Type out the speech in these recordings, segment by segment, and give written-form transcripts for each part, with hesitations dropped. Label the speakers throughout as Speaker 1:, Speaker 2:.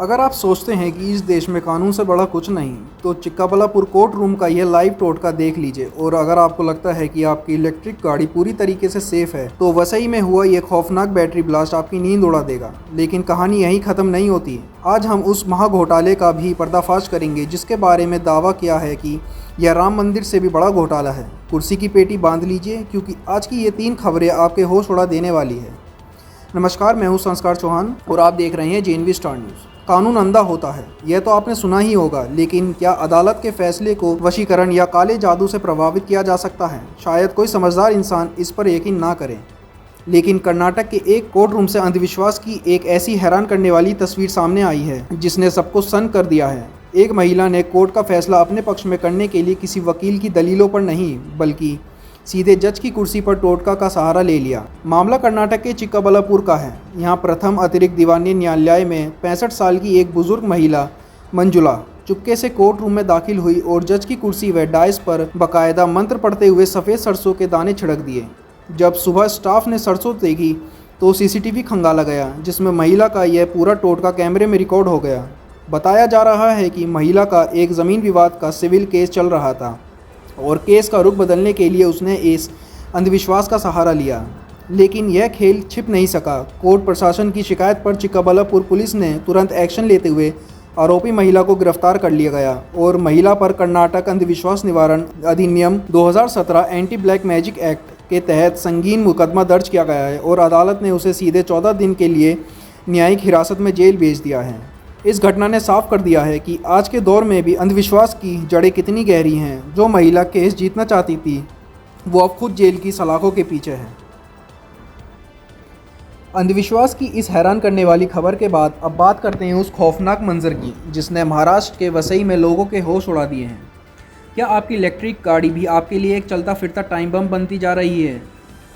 Speaker 1: अगर आप सोचते हैं कि इस देश में कानून से बड़ा कुछ नहीं, तो चिक्काबल्लापुर कोर्ट रूम का यह लाइव टोटका देख लीजिए। और अगर आपको लगता है कि आपकी इलेक्ट्रिक गाड़ी पूरी तरीके से सेफ है, तो वसई में हुआ यह खौफनाक बैटरी ब्लास्ट आपकी नींद उड़ा देगा। लेकिन कहानी यहीं ख़त्म नहीं होती। आज हम उस महाघोटाले का भी पर्दाफाश करेंगे जिसके बारे में दावा किया है कि यह राम मंदिर से भी बड़ा घोटाला है। कुर्सी की पेटी बांध लीजिए, क्योंकि आज की ये 3 खबरें आपके होश उड़ा देने वाली है। नमस्कार, मैं हूँ संस्कार चौहान और आप देख रहे हैं जेएनवी स्टार न्यूज़। कानून अंधा होता है, यह तो आपने सुना ही होगा, लेकिन क्या अदालत के फैसले को वशीकरण या काले जादू से प्रभावित किया जा सकता है? शायद कोई समझदार इंसान इस पर यकीन ना करे, लेकिन कर्नाटक के एक कोर्ट रूम से अंधविश्वास की एक ऐसी हैरान करने वाली तस्वीर सामने आई है जिसने सबको सन्न कर दिया है। एक महिला ने कोर्ट का फैसला अपने पक्ष में करने के लिए किसी वकील की दलीलों पर नहीं, बल्कि सीधे जज की कुर्सी पर टोटका का सहारा ले लिया। मामला कर्नाटक के चिक्काबल्लापुर का है। यहाँ प्रथम अतिरिक्त दीवानी न्यायालय में 65 साल की एक बुजुर्ग महिला मंजुला चुपके से कोर्ट रूम में दाखिल हुई और जज की कुर्सी व डाइस पर बाकायदा मंत्र पढ़ते हुए सफ़ेद सरसों के दाने छिड़क दिए। जब सुबह स्टाफ ने सरसों देखी तो सीसीटीवी खंगाला गया, जिसमें महिला का यह पूरा टोटका कैमरे में रिकॉर्ड हो गया। बताया जा रहा है कि महिला का एक ज़मीन विवाद का सिविल केस चल रहा था और केस का रुख बदलने के लिए उसने इस अंधविश्वास का सहारा लिया। लेकिन यह खेल छिप नहीं सका। कोर्ट प्रशासन की शिकायत पर चिक्काबल्लापुर पुलिस ने तुरंत एक्शन लेते हुए आरोपी महिला को गिरफ्तार कर लिया गया और महिला पर कर्नाटक अंधविश्वास निवारण अधिनियम 2017 एंटी ब्लैक मैजिक एक्ट के तहत संगीन मुकदमा दर्ज किया गया है और अदालत ने उसे सीधे 14 दिन के लिए न्यायिक हिरासत में जेल भेज दिया है। इस घटना ने साफ कर दिया है कि आज के दौर में भी अंधविश्वास की जड़ें कितनी गहरी हैं। जो महिला केस जीतना चाहती थी, वो अब खुद जेल की सलाखों के पीछे है। अंधविश्वास की इस हैरान करने वाली खबर के बाद अब बात करते हैं उस खौफनाक मंजर की जिसने महाराष्ट्र के वसई में लोगों के होश उड़ा दिए हैं। क्या आपकी इलेक्ट्रिक गाड़ी भी आपके लिए एक चलता फिरता टाइम बम बनती जा रही है?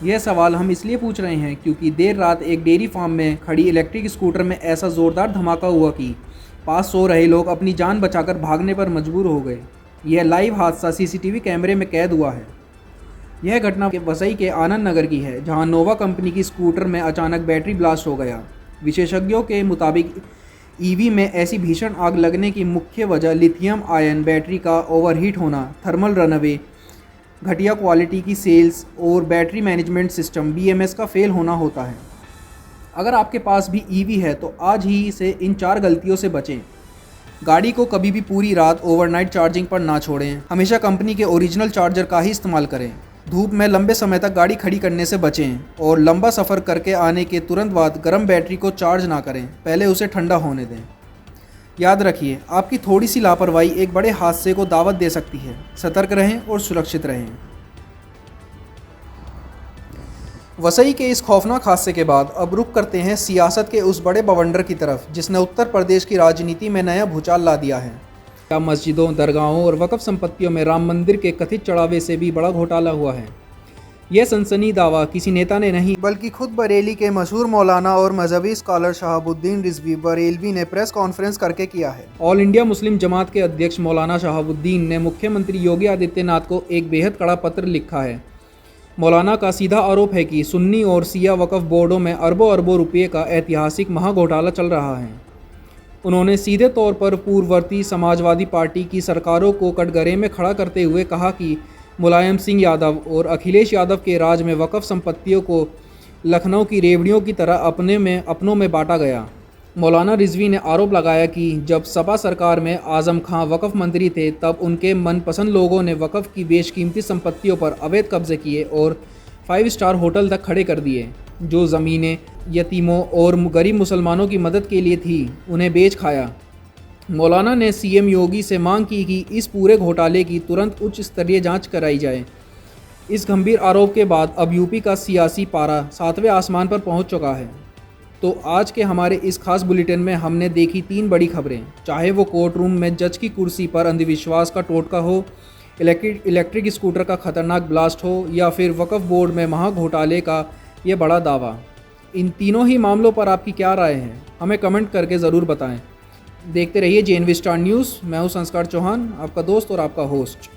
Speaker 1: यह सवाल हम इसलिए पूछ रहे हैं क्योंकि देर रात एक डेयरी फार्म में खड़ी इलेक्ट्रिक स्कूटर में ऐसा ज़ोरदार धमाका हुआ कि पास सो रहे लोग अपनी जान बचाकर भागने पर मजबूर हो गए। यह लाइव हादसा सीसीटीवी कैमरे में कैद हुआ है। यह घटना वसई के आनंद नगर की है, जहां नोवा कंपनी की स्कूटर में अचानक बैटरी ब्लास्ट हो गया। विशेषज्ञों के मुताबिक ईवी में ऐसी भीषण आग लगने की मुख्य वजह लिथियम आयन बैटरी का ओवरहीट होना, थर्मल रनअवे, घटिया क्वालिटी की सेल्स और बैटरी मैनेजमेंट सिस्टम BMS का फेल होना होता है। अगर आपके पास भी EV है तो आज ही से इन 4 गलतियों से बचें। गाड़ी को कभी भी पूरी रात ओवरनाइट चार्जिंग पर ना छोड़ें। हमेशा कंपनी के ओरिजिनल चार्जर का ही इस्तेमाल करें। धूप में लंबे समय तक गाड़ी खड़ी करने से बचें और लंबा सफ़र करके आने के तुरंत बाद गर्म बैटरी को चार्ज ना करें, पहले उसे ठंडा होने दें। याद रखिए, आपकी थोड़ी सी लापरवाही एक बड़े हादसे को दावत दे सकती है। सतर्क रहें और सुरक्षित रहें। वसई के इस खौफनाक हादसे के बाद अब रुख करते हैं सियासत के उस बड़े बवंडर की तरफ जिसने उत्तर प्रदेश की राजनीति में नया भूचाल ला दिया है। क्या मस्जिदों, दरगाहों और वक्फ संपत्तियों में राम मंदिर के कथित चढ़ावे से भी बड़ा घोटाला हुआ है? यह सनसनी दावा किसी नेता ने नहीं, बल्कि खुद बरेली के मशहूर मौलाना और मजहबी स्कॉलर शहाबुद्दीन रिजवी बरेलवी ने प्रेस कॉन्फ्रेंस करके किया है। ऑल इंडिया मुस्लिम जमात के अध्यक्ष मौलाना शहाबुद्दीन ने मुख्यमंत्री योगी आदित्यनाथ को एक बेहद कड़ा पत्र लिखा है। मौलाना का सीधा आरोप है कि सुन्नी और शिया वक्फ बोर्डों में अरबों अरबों रुपये का ऐतिहासिक महाघोटाला चल रहा है। उन्होंने सीधे तौर पर पूर्ववर्ती समाजवादी पार्टी की सरकारों को कटघरे में खड़ा करते हुए कहा कि मुलायम सिंह यादव और अखिलेश यादव के राज में वक्फ संपत्तियों को लखनऊ की रेवड़ियों की तरह अपनों में बांटा गया। मौलाना रिजवी ने आरोप लगाया कि जब सपा सरकार में आज़म खां वक्फ मंत्री थे, तब उनके मनपसंद लोगों ने वक्फ की बेशकीमती संपत्तियों पर अवैध कब्जे किए और 5 स्टार होटल तक खड़े कर दिए। जो ज़मीनें यतीमों और गरीब मुसलमानों की मदद के लिए थी, उन्हें बेच खाया। मौलाना ने CM योगी से मांग की कि इस पूरे घोटाले की तुरंत उच्च स्तरीय जांच कराई जाए। इस गंभीर आरोप के बाद अब यूपी का सियासी पारा 7वें आसमान पर पहुंच चुका है। तो आज के हमारे इस खास बुलेटिन में हमने देखी 3 बड़ी खबरें, चाहे वो कोर्ट रूम में जज की कुर्सी पर अंधविश्वास का टोटका हो, इलेक्ट्रिक स्कूटर का खतरनाक ब्लास्ट हो, या फिर वक्फ बोर्ड में महाघोटाले का ये बड़ा दावा। इन तीनों ही मामलों पर आपकी क्या राय है? हमें कमेंट करके ज़रूर बताएं। देखते रहिए जेएनवी स्टार न्यूज़। मैं हूँ संस्कार चौहान, आपका दोस्त और आपका होस्ट।